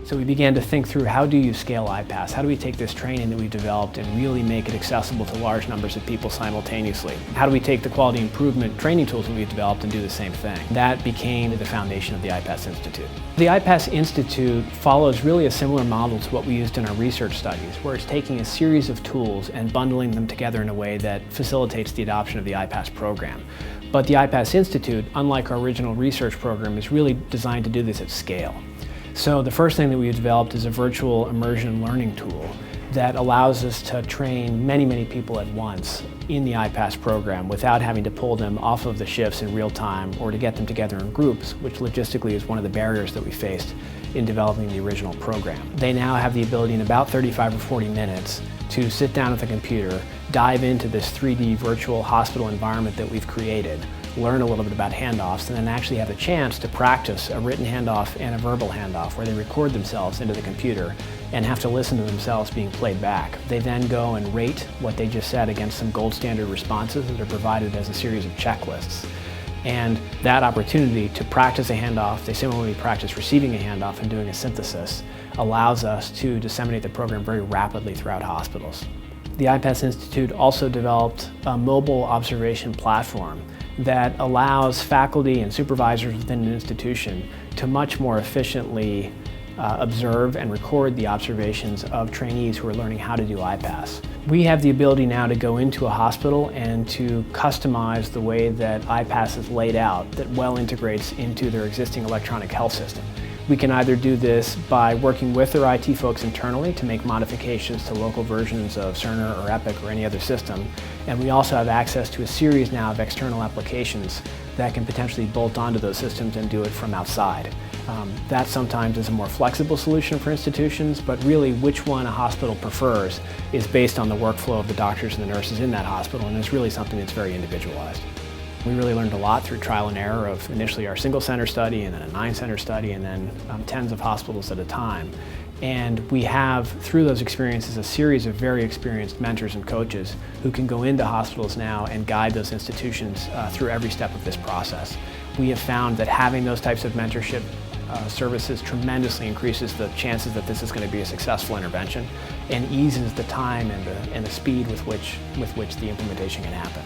So we began to think through, how do you scale IPASS? How do we take this training that we've developed and really make it accessible to large numbers of people simultaneously? How do we take the quality improvement training tools that we've developed and do the same thing? That became the foundation of the IPASS Institute. The IPASS Institute follows really a similar model to what we used in our research studies, where it's taking a series of tools and bundling them together in a way that facilitates the adoption of the IPASS program. But the IPASS Institute, unlike our original research program, is really designed to do this at scale. So the first thing that we developed is a virtual immersion learning tool that allows us to train many people at once in the IPASS program without having to pull them off of the shifts in real time or to get them together in groups, which logistically is one of the barriers that we faced in developing the original program. They now have the ability in about 35 or 40 minutes to sit down at the computer, dive into this 3D virtual hospital environment that we've created, learn a little bit about handoffs, and then actually have a chance to practice a written handoff and a verbal handoff where they record themselves into the computer and have to listen to themselves being played back. They then go and rate what they just said against some gold standard responses that are provided as a series of checklists. And that opportunity to practice a handoff, they similarly practice receiving a handoff and doing a synthesis, allows us to disseminate the program very rapidly throughout hospitals. The IPASS Institute also developed a mobile observation platform that allows faculty and supervisors within an institution to much more efficiently observe and record the observations of trainees who are learning how to do IPASS. We have the ability now to go into a hospital and to customize the way that IPASS is laid out that well integrates into their existing electronic health system. We can either do this by working with their IT folks internally to make modifications to local versions of Cerner or Epic or any other system, and we also have access to a series now of external applications that can potentially bolt onto those systems and do it from outside. That sometimes is a more flexible solution for institutions, but really which one a hospital prefers is based on the workflow of the doctors and the nurses in that hospital, and it's really something that's very individualized. We really learned a lot through trial and error of initially our single center study and then a 9-center study and then tens of hospitals at a time. And we have, through those experiences, a series of very experienced mentors and coaches who can go into hospitals now and guide those institutions through every step of this process. We have found that having those types of mentorship services tremendously increases the chances that this is going to be a successful intervention and eases the time and the speed with which the implementation can happen.